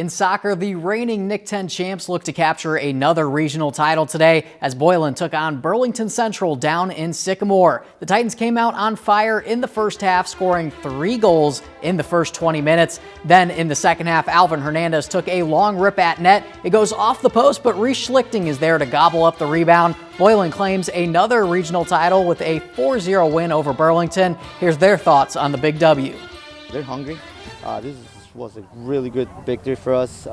In soccer, the reigning NIC-10 champs look to capture another regional title today as Boylan took on Burlington Central down in Sycamore. The Titans came out on fire in the first half, scoring 3 goals in the first 20 minutes. Then in the second half, Alvin Hernandez took a long rip at net. It goes off the post, but Reese Schlichting is there to gobble up the rebound. Boylan claims another regional title with a 4-0 win over Burlington. Here's their thoughts on the big W. They're hungry. This was a really good victory for us.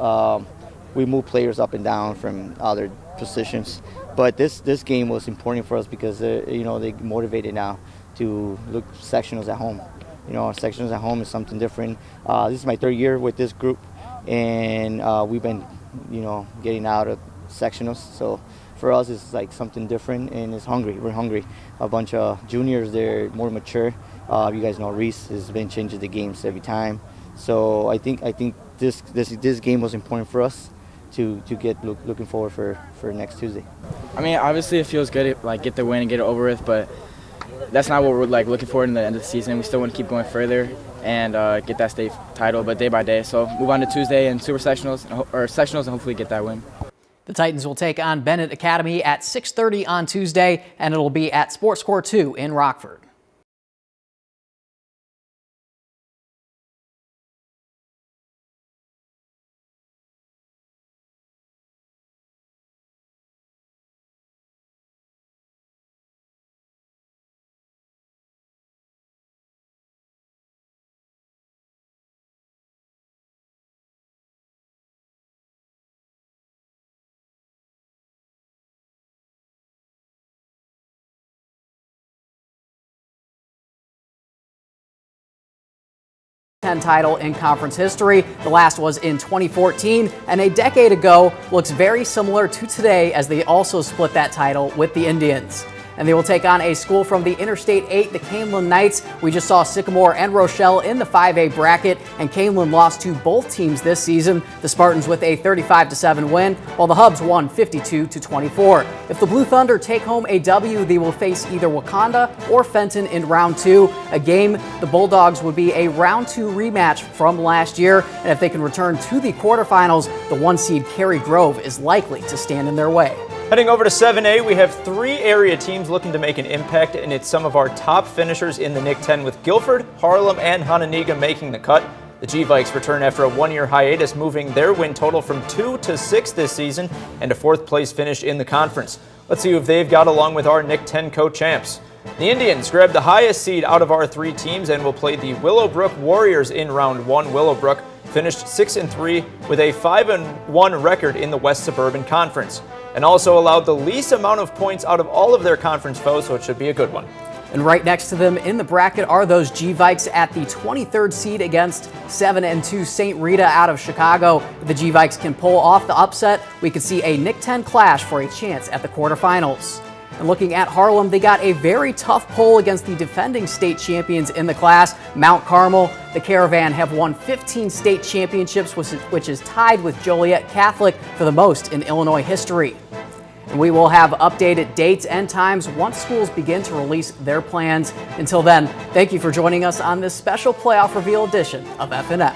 We moved players up and down from other positions, but this game was important for us because they motivated now to look sectionals at home. Sectionals at home is something different. This is my 3rd year with this group, and we've been getting out of sectionals. So for us, it's like something different, and it's hungry. We're hungry. A bunch of juniors, they're more mature. You guys know Reese has been changing the games every time. So I think this game was important for us to get looking forward for next Tuesday. I mean, obviously it feels good to get the win and get it over with, but that's not what we're looking for in the end of the season. We still want to keep going further and get that state title, but day by day. So move on to Tuesday and Super Sectionals and hopefully get that win. The Titans will take on Bennett Academy at 6:30 on Tuesday, and it'll be at Sports Core 2 in Rockford. Title in conference history. The last was in 2014, and a decade ago looks very similar to today as they also split that title with the Indians. And they will take on a school from the Interstate 8, the Camelin Knights. We just saw Sycamore and Rochelle in the 5A bracket, and Camelin lost to both teams this season. The Spartans with a 35-7 win, while the Hubs won 52-24. If the Blue Thunder take home a W, they will face either Wakanda or Fenton in round 2. A game the Bulldogs would be a round 2 rematch from last year, and if they can return to the quarterfinals, the 1 seed Cary Grove is likely to stand in their way. Heading over to 7A, we have 3 area teams looking to make an impact, and it's some of our top finishers in the NIC-10 with Guilford, Harlem, and Hononegah making the cut. The G-Vikes return after a 1-year hiatus, moving their win total from 2 to 6 this season and a 4th place finish in the conference. Let's see who they've got along with our NIC-10 co-champs. The Indians grabbed the highest seed out of our 3 teams and will play the Willowbrook Warriors in round 1. Willowbrook finished 6-3 with a 5-1 record in the West Suburban Conference, and also allowed the least amount of points out of all of their conference foes, so it should be a good one. And right next to them in the bracket are those G-Vikes at the 23rd seed against 7-2 St. Rita out of Chicago. If the G-Vikes can pull off the upset, we could see a NIC-10 clash for a chance at the quarterfinals. And looking at Harlem, they got a very tough pull against the defending state champions in the class, Mount Carmel. The Caravan have won 15 state championships, which is tied with Joliet Catholic for the most in Illinois history. And we will have updated dates and times once schools begin to release their plans. Until then, thank you for joining us on this special playoff reveal edition of FNF.